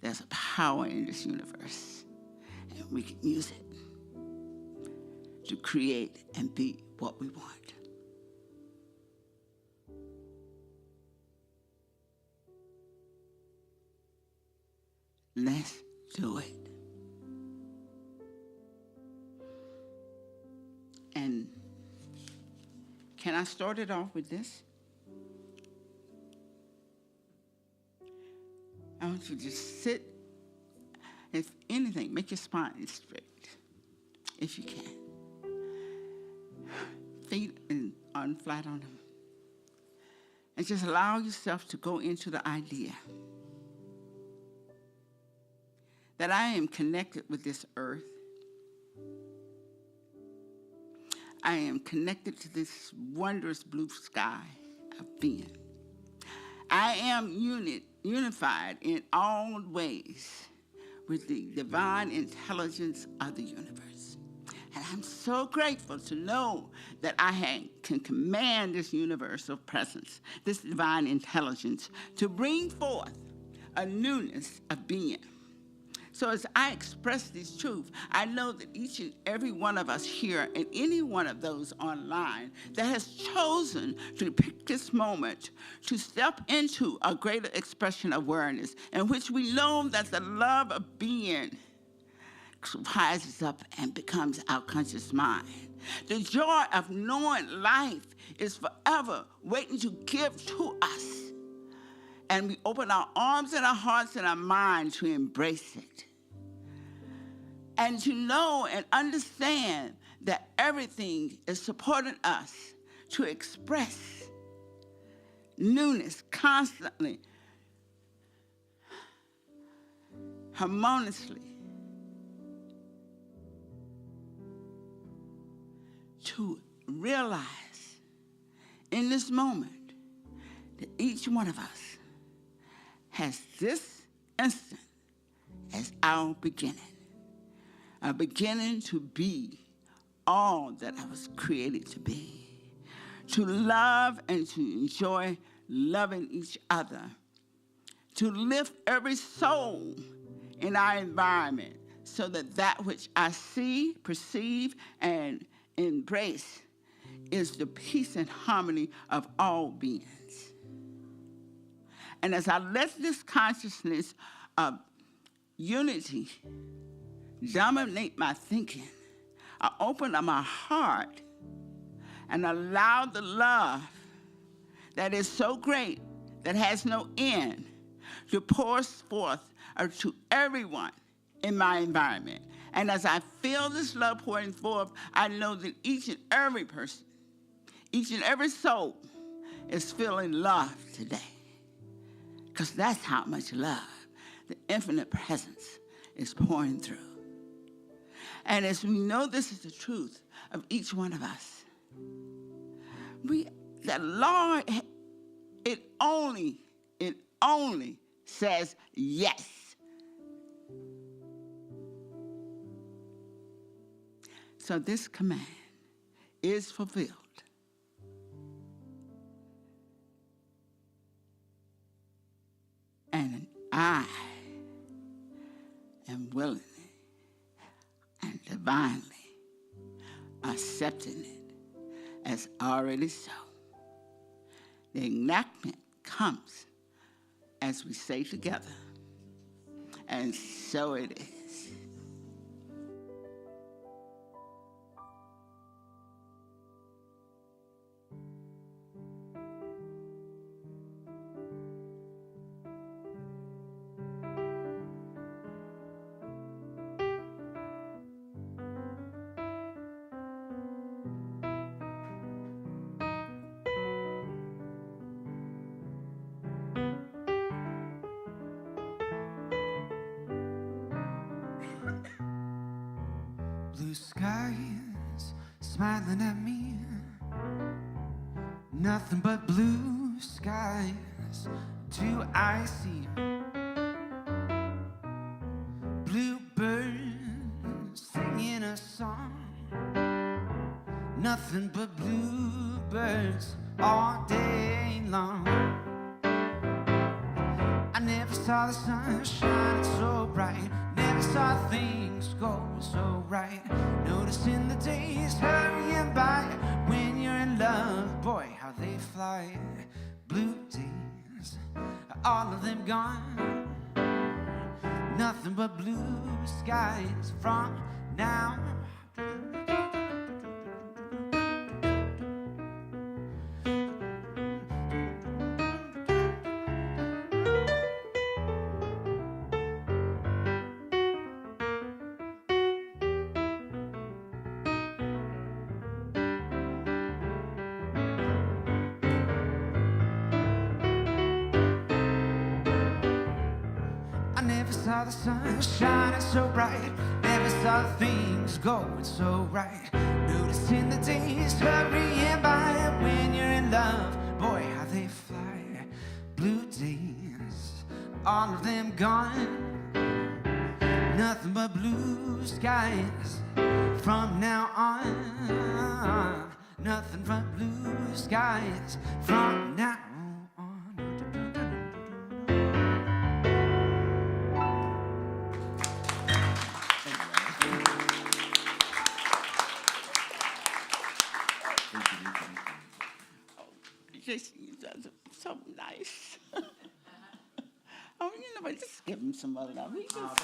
there's a power in this universe, and we can use it to create and be what we want. Let's do it. And can I start it off with this? I want you to just sit. If anything, make your spine straight, if you can. Feet on flat on them. And just allow yourself to go into the idea that I am connected with this earth. I am connected to this wondrous blue sky of being. I am unified in all ways with the divine intelligence of the universe. And I'm so grateful to know that I can command this universal presence, this divine intelligence, to bring forth a newness of being. So as I express this truth, I know that each and every one of us here and any one of those online that has chosen to pick this moment to step into a greater expression of awareness in which we know that the love of being rises up and becomes our conscious mind. The joy of knowing life is forever waiting to give to us. And we open our arms and our hearts and our minds to embrace it. And to know and understand that everything is supporting us to express newness constantly, harmoniously, to realize in this moment that each one of us has this instant as our beginning. A beginning to be all that I was created to be, to love and to enjoy loving each other, to lift every soul in our environment so that that which I see, perceive, and embrace is the peace and harmony of all beings. And as I let this consciousness of unity dominate my thinking, I open up my heart and allow the love that is so great, that has no end, to pour forth to everyone in my environment. And as I feel this love pouring forth, I know that each and every person, each and every soul is feeling love today. Because that's how much love the infinite presence is pouring through. And as we know this is the truth of each one of us, the Lord, it only says yes. So this command is fulfilled. And I am willingly and divinely accepting it as already so. The enactment comes as we say together, and so it is. Blue skies smiling at me, nothing but blue skies do I see. Bluebirds singing a song, nothing but bluebirds all day long. I never saw the sun shining so bright, never saw things go so right. Noticing the days hurrying by, when you're in love, boy, how they fly. Blue days, all of them gone, nothing but blue skies from now. I never saw the sun shining so bright, never saw things going so right. Noticing the days hurrying by, when you're in love, boy, how they fly. Blue days, all of them gone, nothing but blue skies from now on. Nothing but blue skies from now on. Jason, you guys are so nice. Oh, you know what? Just give him some more love. He just,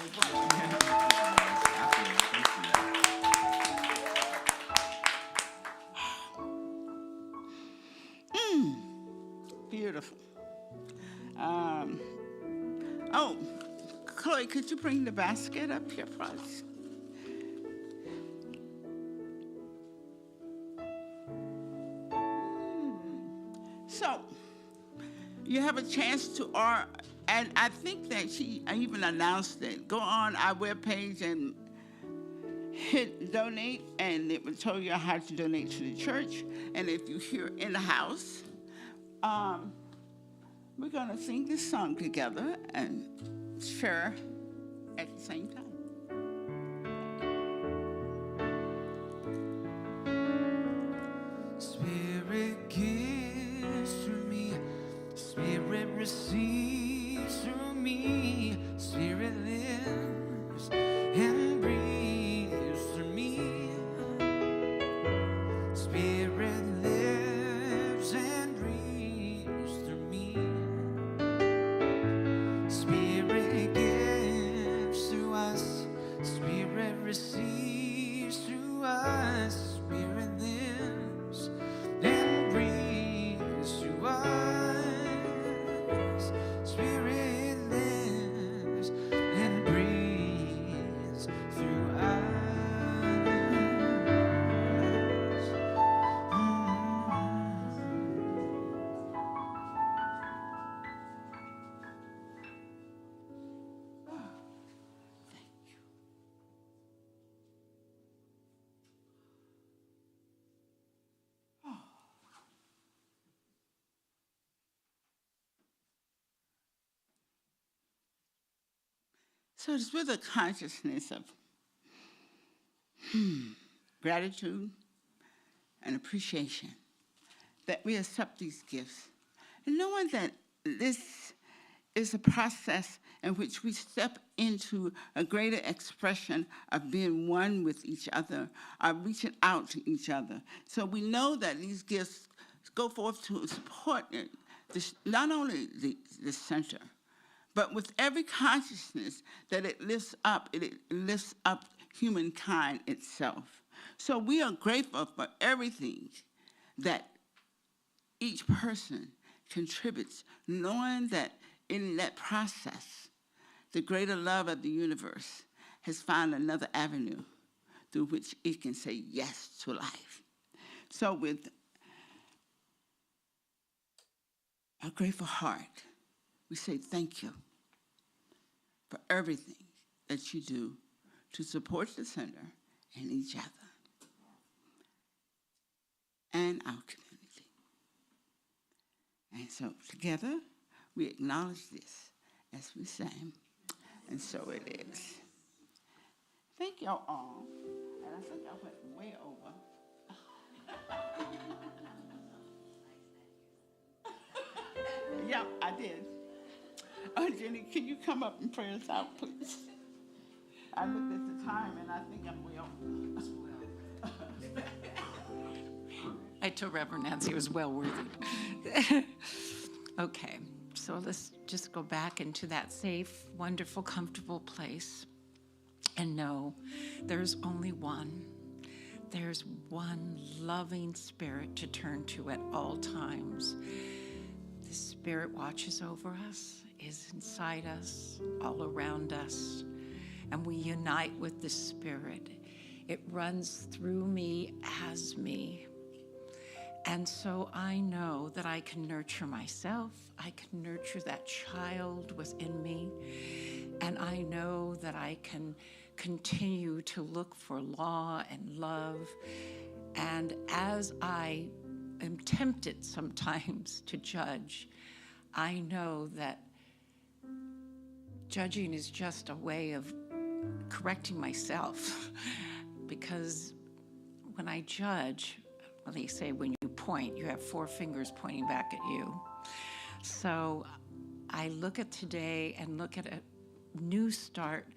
beautiful. Oh, Chloe, could you bring the basket up here for us? So, you have a chance to, and I think that I even announced it. Go on our webpage and hit donate, and it will tell you how to donate to the church. And if you're here in the house, we're going to sing this song together and share at the same time. Spirit gives through me, Spirit receives through me, Spirit lives and breathes through me. Spirit lives and breathes through me. Spirit gives through us, Spirit receives through us, Spirit lives and breathes through us. Spirit lives and breathes through us. So it's with a consciousness of gratitude and appreciation that we accept these gifts. And knowing that this is a process in which we step into a greater expression of being one with each other, of reaching out to each other. So we know that these gifts go forth to support not only the center, but with every consciousness that it lifts up humankind itself. So we are grateful for everything that each person contributes, knowing that in that process, the greater love of the universe has found another avenue through which it can say yes to life. So with a grateful heart, we say thank you for everything that you do to support the center and each other and our community. And so together, we acknowledge this as we sang, and so it is. Thank y'all all, and I think I went way over. Yeah, I did. Oh, Jenny, can you come up and pray us out, please? I looked at the time, and I think I'm way over. I told Reverend Nancy it was well worth it. Okay, so let's just go back into that safe, wonderful, comfortable place and know there's only one. There's one loving spirit to turn to at all times. The spirit watches over us, is inside us, all around us, and we unite with the spirit. It runs through me as me. And so I know that I can nurture myself. I can nurture that child within me. And I know that I can continue to look for law and love. And as I am tempted sometimes to judge, I know that judging is just a way of correcting myself because when I judge, well, they say when you point, you have 4 fingers pointing back at you. So I look at today and look at a new start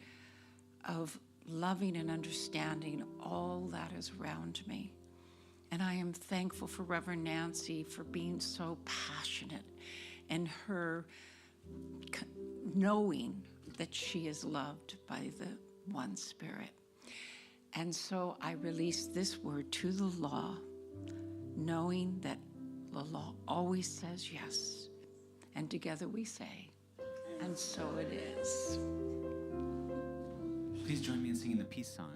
of loving and understanding all that is around me. And I am thankful for Reverend Nancy for being so passionate and her knowing that she is loved by the one Spirit. And so I release this word to the law, knowing that the law always says yes. And together we say, and so it is. Please join me in singing the peace song.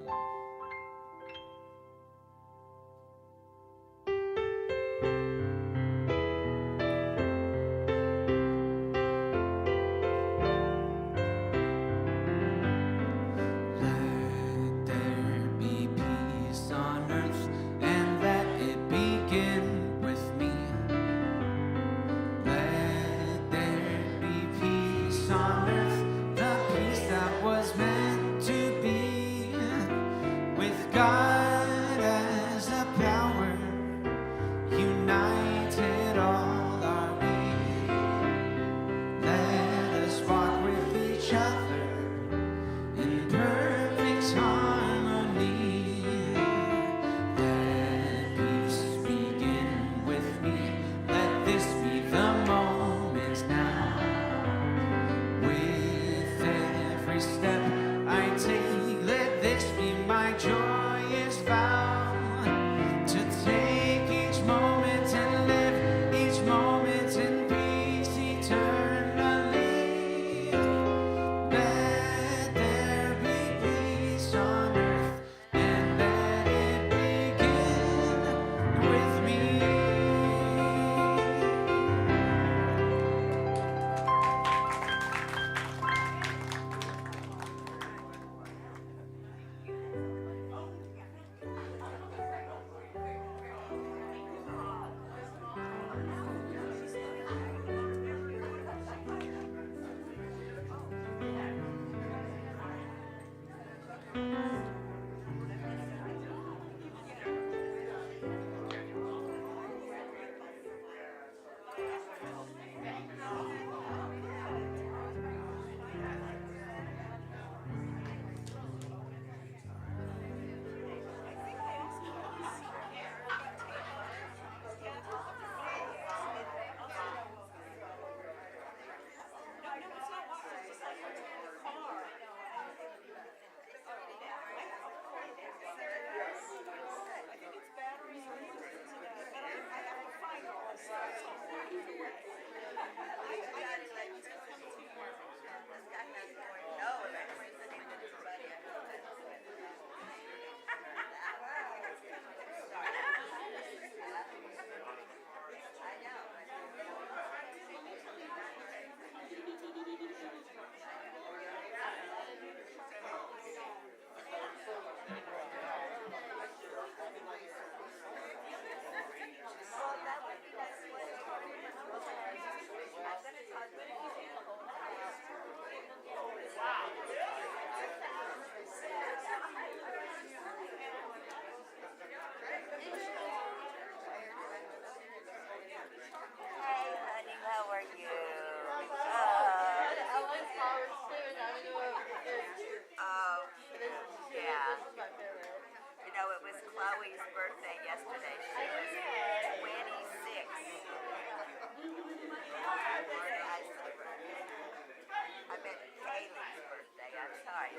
Let there be peace on earth, and let it begin with me. Let there be peace on earth, the peace that was meant to be, with God as a power, united all are we. Let us walk with each other in perfect harmony. Let peace begin with me. Let this be the moment now. With every step I take, let this be my joyous vow. To take each moment and live each moment in peace eternally. Let there be peace on earth, and let it begin with me. Hey, honey, how are you? Oh, yeah. You know, it was Chloe's birthday yesterday. She was 26. I meant Kaylee's birthday. I'm sorry.